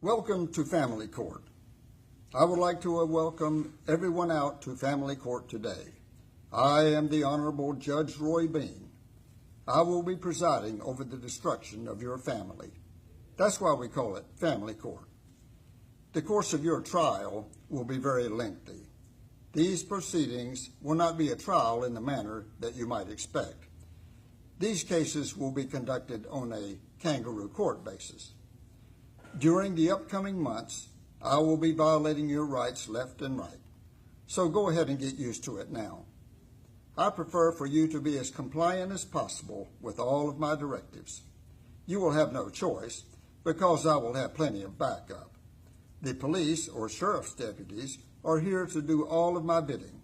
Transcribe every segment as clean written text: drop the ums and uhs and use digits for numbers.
Welcome to Family Court. I would like to welcome everyone out to Family Court today. I am the Honorable Judge Roy Bean. I will be presiding over the destruction of your family. That's why we call it Family Court. The course of your trial will be very lengthy. These proceedings will not be a trial in the manner that you might expect. These cases will be conducted on a kangaroo court basis. During the upcoming months, I will be violating your rights left and right. So go ahead and get used to it now. I prefer for you to be as compliant as possible with all of my directives. You will have no choice because I will have plenty of backup. The police or sheriff's deputies are here to do all of my bidding.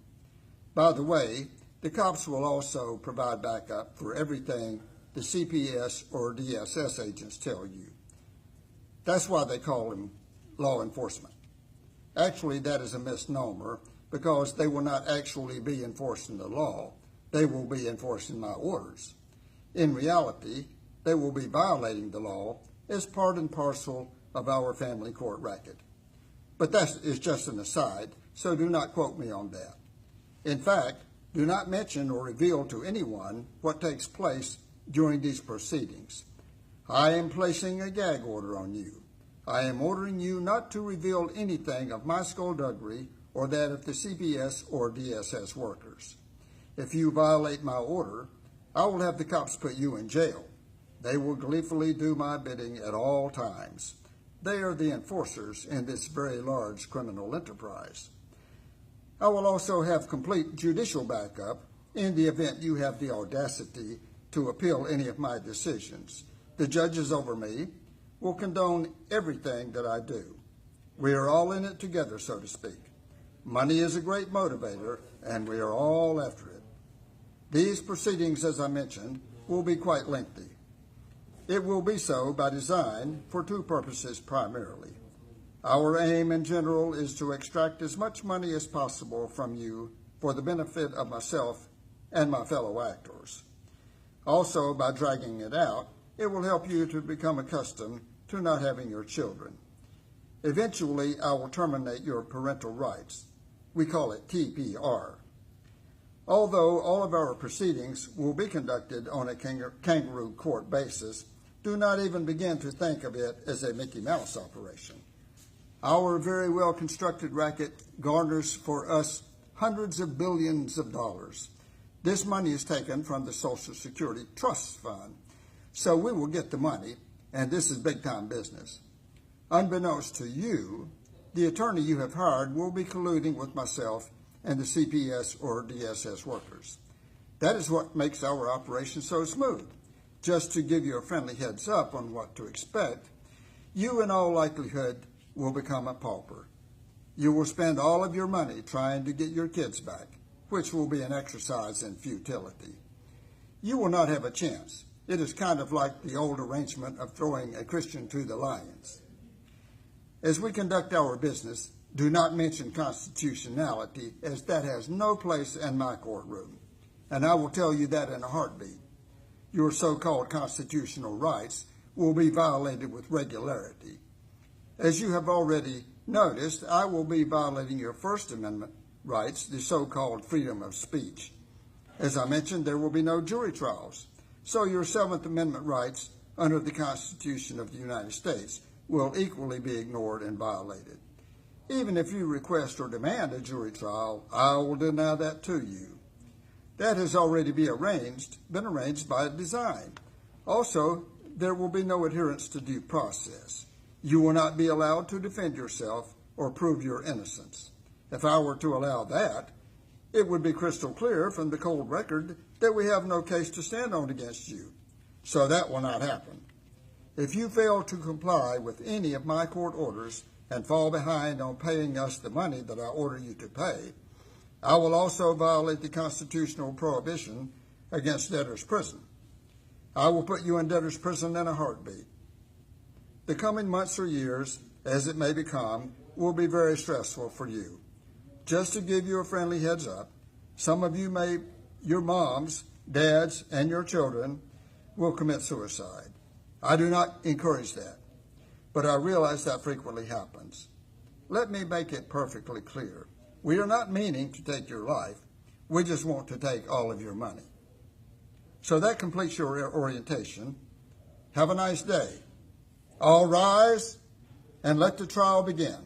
By the way, the cops will also provide backup for everything the CPS or DSS agents tell you. That's why they call them law enforcement. Actually, that is a misnomer because they will not actually be enforcing the law. They will be enforcing my orders. In reality, they will be violating the law as part and parcel of our family court racket. But that is just an aside, so do not quote me on that. In fact, do not mention or reveal to anyone what takes place during these proceedings. I am placing a gag order on you. I am ordering you not to reveal anything of my skullduggery or that of the CPS or DSS workers. If you violate my order, I will have the cops put you in jail. They will gleefully do my bidding at all times. They are the enforcers in this very large criminal enterprise. I will also have complete judicial backup in the event you have the audacity to appeal any of my decisions. The judges over me will condone everything that I do. We are all in it together, so to speak. Money is a great motivator, and we are all after it. These proceedings, as I mentioned, will be quite lengthy. It will be so by design for two purposes primarily. Our aim in general is to extract as much money as possible from you for the benefit of myself and my fellow actors. Also, by dragging it out, it will help you to become accustomed to not having your children. Eventually, I will terminate your parental rights. We call it TPR. Although all of our proceedings will be conducted on a kangaroo court basis, do not even begin to think of it as a Mickey Mouse operation. Our very well-constructed racket garners for us hundreds of billions of dollars. This money is taken from the Social Security Trust Fund, so we will get the money, and this is big-time business. Unbeknownst to you, the attorney you have hired will be colluding with myself and the CPS or DSS workers. That is what makes our operation so smooth. Just to give you a friendly heads up on what to expect, you in all likelihood will become a pauper. You will spend all of your money trying to get your kids back, which will be an exercise in futility. You will not have a chance. It is kind of like the old arrangement of throwing a Christian to the lions. As we conduct our business, do not mention constitutionality, as that has no place in my courtroom, and I will tell you that in a heartbeat. Your so-called constitutional rights will be violated with regularity. As you have already noticed, I will be violating your First Amendment rights, the so-called freedom of speech. As I mentioned, there will be no jury trials, so your Seventh Amendment rights under the Constitution of the United States will equally be ignored and violated. Even if you request or demand a jury trial, I will deny that to you. That has already been arranged by design. Also, there will be no adherence to due process. You will not be allowed to defend yourself or prove your innocence. If I were to allow that, it would be crystal clear from the cold record that we have no case to stand on against you. So that will not happen. If you fail to comply with any of my court orders and fall behind on paying us the money that I order you to pay, I will also violate the constitutional prohibition against debtor's prison. I will put you in debtor's prison in a heartbeat. The coming months or years, as it may become, will be very stressful for you. Just to give you a friendly heads up, some of you your moms, dads, and your children will commit suicide. I do not encourage that. but I realize that frequently happens. Let me make it perfectly clear. We are not meaning to take your life. We just want to take all of your money. So that completes your orientation. Have a nice day. All rise and let the trial begin.